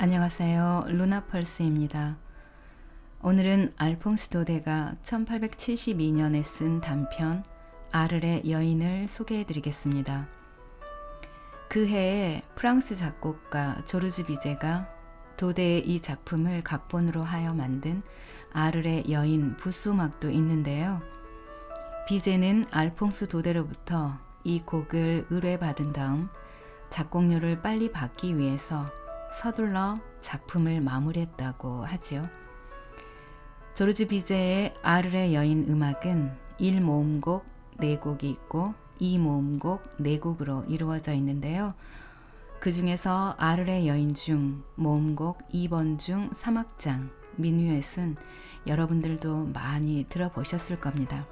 안녕하세요. 루나펄스입니다. 오늘은 알퐁스 도데가 1872년에 쓴 단편 아르레 여인을 소개해 드리겠습니다. 그 해에 프랑스 작곡가 조르즈 비제가 도데의 이 작품을 각본으로 하여 만든 아르레 여인 부수음악도 있는데요. 비제는 알퐁스 도데로부터 이 곡을 의뢰받은 다음 작곡료를 빨리 받기 위해서 서둘러 작품을 마무리했다고 하지요. 조르즈 비제의 아르레 여인 음악은 1모음곡 4곡이 있고 2모음곡 4곡으로 이루어져 있는데요. 그 중에서 아르레 여인 중 모음곡 2번 중 3악장 미뉴엣은 여러분들도 많이 들어보셨을 겁니다.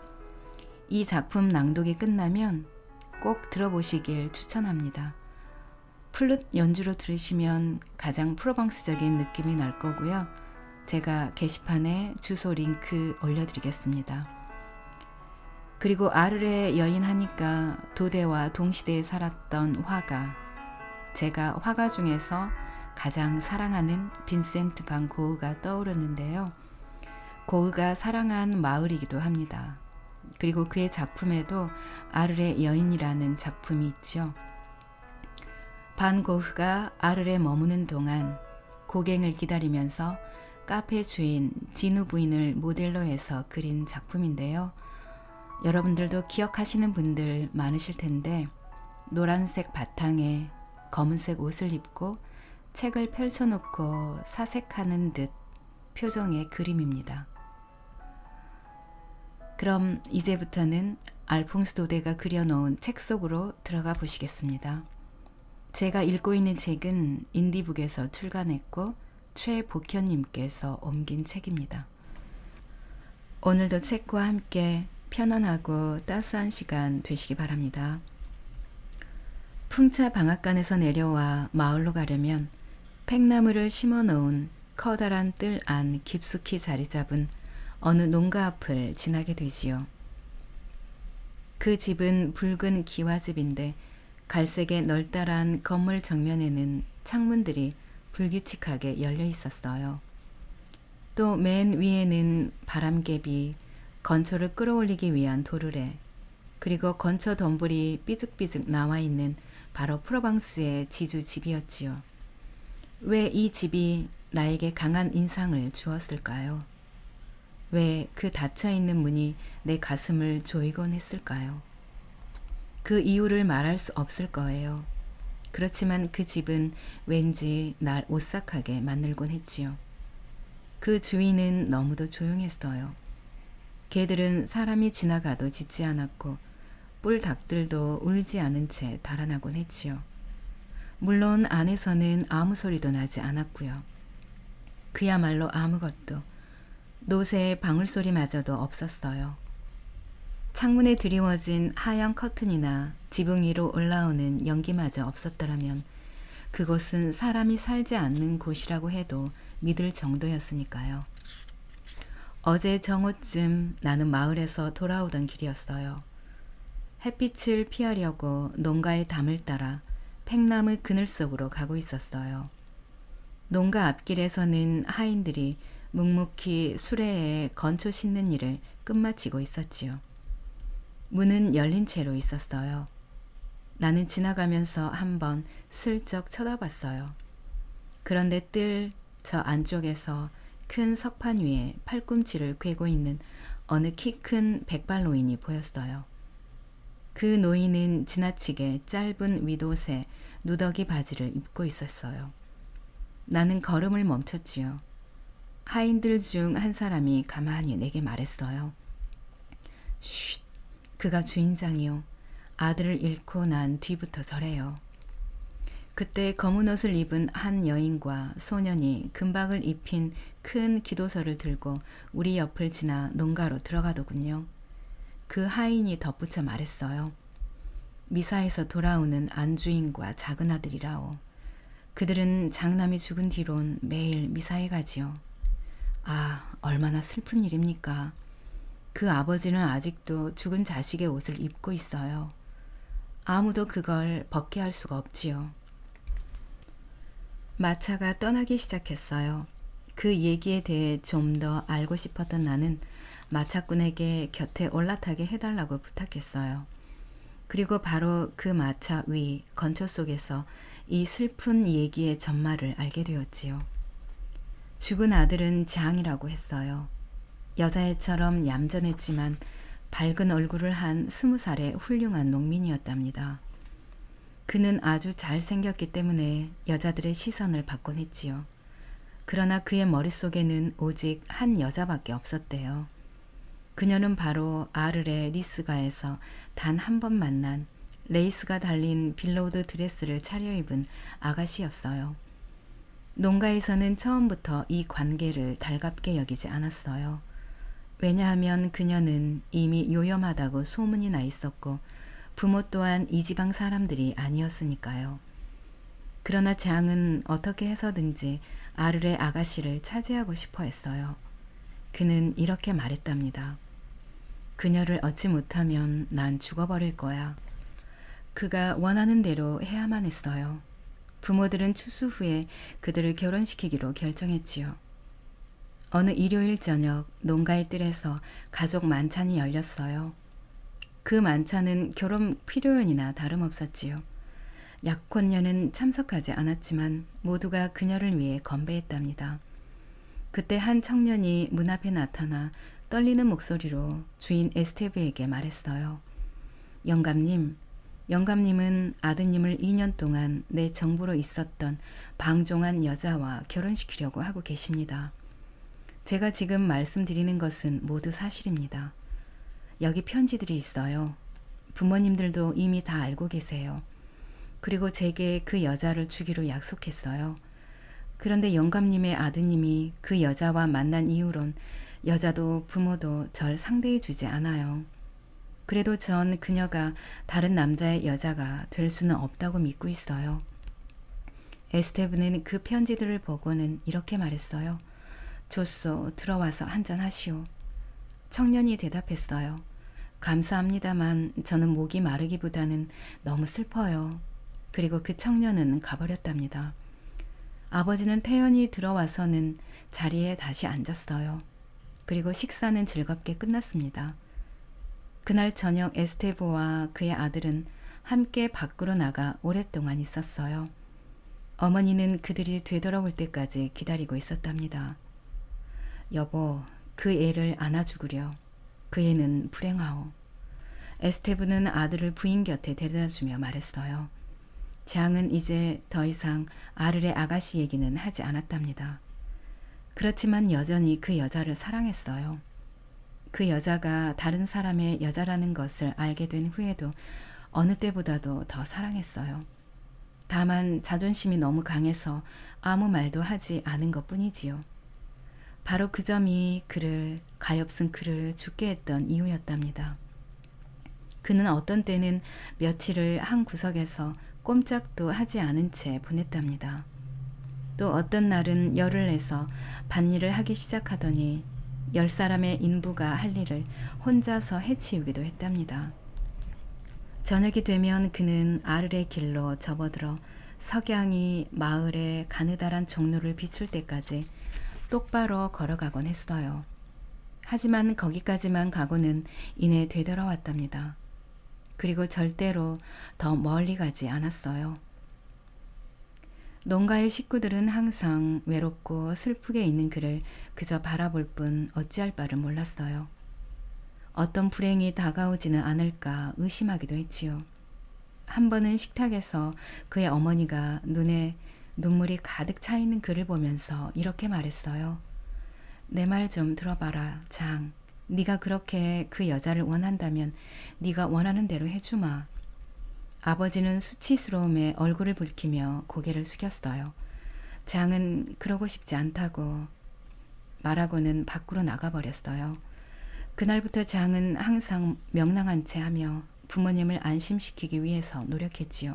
이 작품 낭독이 끝나면 꼭 들어보시길 추천합니다. 플룻 연주로 들으시면 가장 프로방스적인 느낌이 날 거고요. 제가 게시판에 주소 링크 올려드리겠습니다. 그리고 아르레 여인 하니까 도데와 동시대에 살았던 화가, 제가 화가 중에서 가장 사랑하는 빈센트 반 고흐가 떠오르는데요. 고흐가 사랑한 마을이기도 합니다. 그리고 그의 작품에도 아르레 여인이라는 작품이 있죠. 반 고흐가 아르레 머무는 동안 고갱을 기다리면서 카페 주인 진우 부인을 모델로 해서 그린 작품인데요. 여러분들도 기억하시는 분들 많으실 텐데 노란색 바탕에 검은색 옷을 입고 책을 펼쳐놓고 사색하는 듯 표정의 그림입니다. 그럼 이제부터는 알퐁스 도데가 그려놓은 책 속으로 들어가 보시겠습니다. 제가 읽고 있는 책은 인디북에서 출간했고 최복현님께서 옮긴 책입니다. 오늘도 책과 함께 편안하고 따스한 시간 되시기 바랍니다. 풍차 방앗간에서 내려와 마을로 가려면 팽나무를 심어 놓은 커다란 뜰 안 깊숙이 자리 잡은 어느 농가 앞을 지나게 되지요. 그 집은 붉은 기와집인데 갈색의 널따란 건물 정면에는 창문들이 불규칙하게 열려 있었어요. 또 맨 위에는 바람개비, 건초를 끌어올리기 위한 도르래, 그리고 건초 덤불이 삐죽삐죽 나와 있는 바로 프로방스의 지주 집이었지요. 왜 이 집이 나에게 강한 인상을 주었을까요? 왜 그 닫혀있는 문이 내 가슴을 조이곤 했을까요? 그 이유를 말할 수 없을 거예요. 그렇지만 그 집은 왠지 날 오싹하게 만들곤 했지요. 그 주인은 너무도 조용했어요. 개들은 사람이 지나가도 짖지 않았고 뿔닭들도 울지 않은 채 달아나곤 했지요. 물론 안에서는 아무 소리도 나지 않았고요. 그야말로 아무것도, 노새의 방울소리마저도 없었어요. 창문에 드리워진 하얀 커튼이나 지붕 위로 올라오는 연기마저 없었더라면 그곳은 사람이 살지 않는 곳이라고 해도 믿을 정도였으니까요. 어제 정오쯤 나는 마을에서 돌아오던 길이었어요. 햇빛을 피하려고 농가의 담을 따라 팽나무 그늘 속으로 가고 있었어요. 농가 앞길에서는 하인들이 묵묵히 수레에 건초 싣는 일을 끝마치고 있었지요. 문은 열린 채로 있었어요. 나는 지나가면서 한번 슬쩍 쳐다봤어요. 그런데 뜰 저 안쪽에서 큰 석판 위에 팔꿈치를 꿰고 있는 어느 키 큰 백발 노인이 보였어요. 그 노인은 지나치게 짧은 윗옷에 누더기 바지를 입고 있었어요. 나는 걸음을 멈췄지요. 하인들 중 한 사람이 가만히 내게 말했어요. 쉿! 그가 주인장이요. 아들을 잃고 난 뒤부터 저래요. 그때 검은 옷을 입은 한 여인과 소년이 금박을 입힌 큰 기도서를 들고 우리 옆을 지나 농가로 들어가더군요. 그 하인이 덧붙여 말했어요. 미사에서 돌아오는 안주인과 작은 아들이라오. 그들은 장남이 죽은 뒤론 매일 미사에 가지요. 아, 얼마나 슬픈 일입니까? 그 아버지는 아직도 죽은 자식의 옷을 입고 있어요. 아무도 그걸 벗게 할 수가 없지요. 마차가 떠나기 시작했어요. 그 얘기에 대해 좀 더 알고 싶었던 나는 마차꾼에게 곁에 올라타게 해달라고 부탁했어요. 그리고 바로 그 마차 위 건초 속에서 이 슬픈 얘기의 전말을 알게 되었지요. 죽은 아들은 장이라고 했어요. 여자애처럼 얌전했지만 밝은 얼굴을 한 20살의 훌륭한 농민이었답니다. 그는 아주 잘생겼기 때문에 여자들의 시선을 받곤 했지요. 그러나 그의 머릿속에는 오직 한 여자밖에 없었대요. 그녀는 바로 아르레 리스가에서 단 한 번 만난 레이스가 달린 빌로우드 드레스를 차려입은 아가씨였어요. 농가에서는 처음부터 이 관계를 달갑게 여기지 않았어요. 왜냐하면 그녀는 이미 요염하다고 소문이 나 있었고 부모 또한 이 지방 사람들이 아니었으니까요. 그러나 장은 어떻게 해서든지 아르레 아가씨를 차지하고 싶어 했어요. 그는 이렇게 말했답니다. 그녀를 얻지 못하면 난 죽어버릴 거야. 그가 원하는 대로 해야만 했어요. 부모들은 추수 후에 그들을 결혼시키기로 결정했지요. 어느 일요일 저녁 농가의 뜰에서 가족 만찬이 열렸어요. 그 만찬은 결혼 피로연이나 다름없었지요. 약혼녀는 참석하지 않았지만 모두가 그녀를 위해 건배했답니다. 그때 한 청년이 문 앞에 나타나 떨리는 목소리로 주인 에스테브에게 말했어요. 영감님은 아드님을 2년 동안 내 정부로 있었던 방종한 여자와 결혼시키려고 하고 계십니다. 제가 지금 말씀드리는 것은 모두 사실입니다. 여기 편지들이 있어요. 부모님들도 이미 다 알고 계세요. 그리고 제게 그 여자를 주기로 약속했어요. 그런데 영감님의 아드님이 그 여자와 만난 이후론 여자도 부모도 절 상대해 주지 않아요. 그래도 전 그녀가 다른 남자의 여자가 될 수는 없다고 믿고 있어요. 에스테브는 그 편지들을 보고는 이렇게 말했어요. 좋소, 들어와서 한잔 하시오. 청년이 대답했어요. 감사합니다만 저는 목이 마르기보다는 너무 슬퍼요. 그리고 그 청년은 가버렸답니다. 아버지는 태연히 들어와서는 자리에 다시 앉았어요. 그리고 식사는 즐겁게 끝났습니다. 그날 저녁 에스테보와 그의 아들은 함께 밖으로 나가 오랫동안 있었어요. 어머니는 그들이 되돌아올 때까지 기다리고 있었답니다. 여보, 그 애를 안아주구려. 그 애는 불행하오. 에스테브는 아들을 부인 곁에 데려다주며 말했어요. 장은 이제 더 이상 아르레 아가씨 얘기는 하지 않았답니다. 그렇지만 여전히 그 여자를 사랑했어요. 그 여자가 다른 사람의 여자라는 것을 알게 된 후에도 어느 때보다도 더 사랑했어요. 다만 자존심이 너무 강해서 아무 말도 하지 않은 것뿐이지요. 바로 그 점이 가엾은 그를 죽게 했던 이유였답니다. 그는 어떤 때는 며칠을 한 구석에서 꼼짝도 하지 않은 채 보냈답니다. 또 어떤 날은 열을 내서 밭일을 하기 시작하더니 10사람의 인부가 할 일을 혼자서 해치우기도 했답니다. 저녁이 되면 그는 아르레 길로 접어들어 석양이 마을의 가느다란 종로를 비출 때까지 똑바로 걸어가곤 했어요. 하지만 거기까지만 가고는 이내 되돌아왔답니다. 그리고 절대로 더 멀리 가지 않았어요. 농가의 식구들은 항상 외롭고 슬프게 있는 그를 그저 바라볼 뿐 어찌할 바를 몰랐어요. 어떤 불행이 다가오지는 않을까 의심하기도 했지요. 한 번은 식탁에서 그의 어머니가 눈에 눈물이 가득 차 있는 그를 보면서 이렇게 말했어요. 내 말 좀 들어봐라, 장. 네가 그렇게 그 여자를 원한다면 네가 원하는 대로 해주마. 아버지는 수치스러움에 얼굴을 붉히며 고개를 숙였어요. 장은 그러고 싶지 않다고 말하고는 밖으로 나가버렸어요. 그날부터 장은 항상 명랑한 채 하며 부모님을 안심시키기 위해서 노력했지요.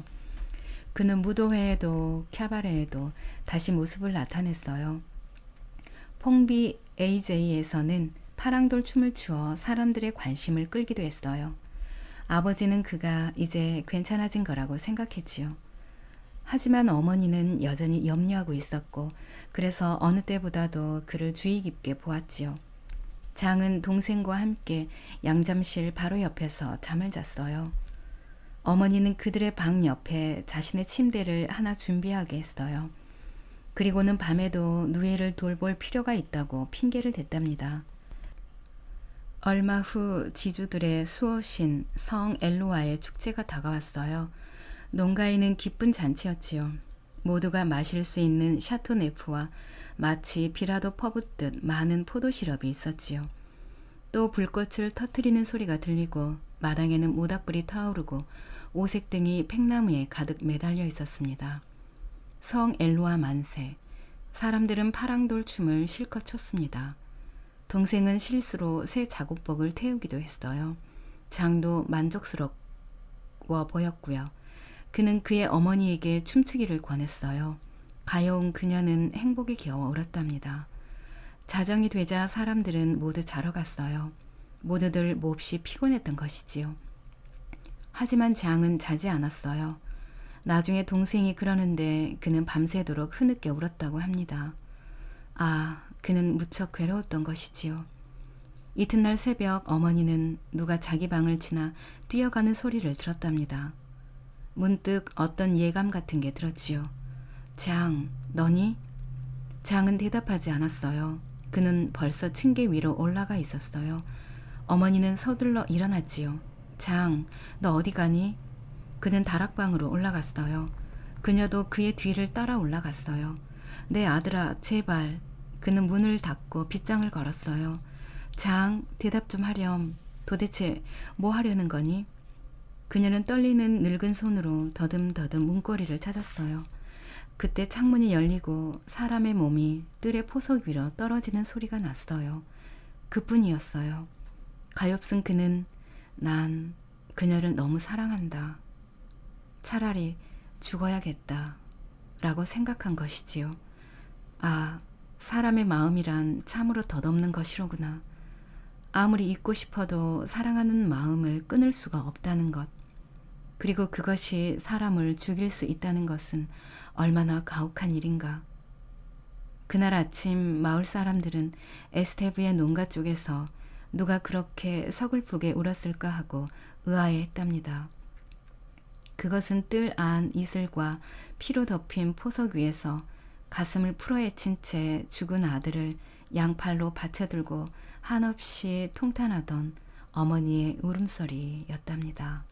그는 무도회에도 캬바레에도 다시 모습을 나타냈어요. 퐁비 AJ에서는 파랑돌 춤을 추어 사람들의 관심을 끌기도 했어요. 아버지는 그가 이제 괜찮아진 거라고 생각했지요. 하지만 어머니는 여전히 염려하고 있었고 그래서 어느 때보다도 그를 주의 깊게 보았지요. 장은 동생과 함께 양잠실 바로 옆에서 잠을 잤어요. 어머니는 그들의 방 옆에 자신의 침대를 하나 준비하게 했어요. 그리고는 밤에도 누이를 돌볼 필요가 있다고 핑계를 댔답니다. 얼마 후 지주들의 수호신 성 엘로아의 축제가 다가왔어요. 농가에는 기쁜 잔치였지요. 모두가 마실 수 있는 샤토네프와 마치 비라도 퍼붓듯 많은 포도 시럽이 있었지요. 또 불꽃을 터트리는 소리가 들리고 마당에는 모닥불이 타오르고 오색 등이 팽나무에 가득 매달려 있었습니다. 성 엘로아 만세. 사람들은 파랑돌 춤을 실컷 췄습니다. 동생은 실수로 새 작업복을 태우기도 했어요. 장도 만족스러워 보였고요. 그는 그의 어머니에게 춤추기를 권했어요. 가여운 그녀는 행복에 겨워 울었답니다. 자정이 되자 사람들은 모두 자러 갔어요. 모두들 몹시 피곤했던 것이지요. 하지만 장은 자지 않았어요. 나중에 동생이 그러는데 그는 밤새도록 흐느껴 울었다고 합니다. 아, 그는 무척 괴로웠던 것이지요. 이튿날 새벽 어머니는 누가 자기 방을 지나 뛰어가는 소리를 들었답니다. 문득 어떤 예감 같은 게 들었지요. 장, 너니? 장은 대답하지 않았어요. 그는 벌써 층계 위로 올라가 있었어요. 어머니는 서둘러 일어났지요. 장, 너 어디 가니? 그는 다락방으로 올라갔어요. 그녀도 그의 뒤를 따라 올라갔어요. 내 아들아, 제발. 그는 문을 닫고 빗장을 걸었어요. 장, 대답 좀 하렴. 도대체 뭐 하려는 거니? 그녀는 떨리는 늙은 손으로 더듬더듬 문고리를 찾았어요. 그때 창문이 열리고 사람의 몸이 뜰의 포석 위로 떨어지는 소리가 났어요. 그뿐이었어요. 가엾은 그는 난 그녀를 너무 사랑한다. 차라리 죽어야겠다. 라고 생각한 것이지요. 아, 사람의 마음이란 참으로 덧없는 것이로구나. 아무리 잊고 싶어도 사랑하는 마음을 끊을 수가 없다는 것. 그리고 그것이 사람을 죽일 수 있다는 것은 얼마나 가혹한 일인가. 그날 아침 마을 사람들은 에스테브의 농가 쪽에서 누가 그렇게 서글프게 울었을까 하고 의아해했답니다. 그것은 뜰 안 이슬과 피로 덮인 포석 위에서 가슴을 풀어헤친 채 죽은 아들을 양팔로 받쳐들고 한없이 통탄하던 어머니의 울음소리였답니다.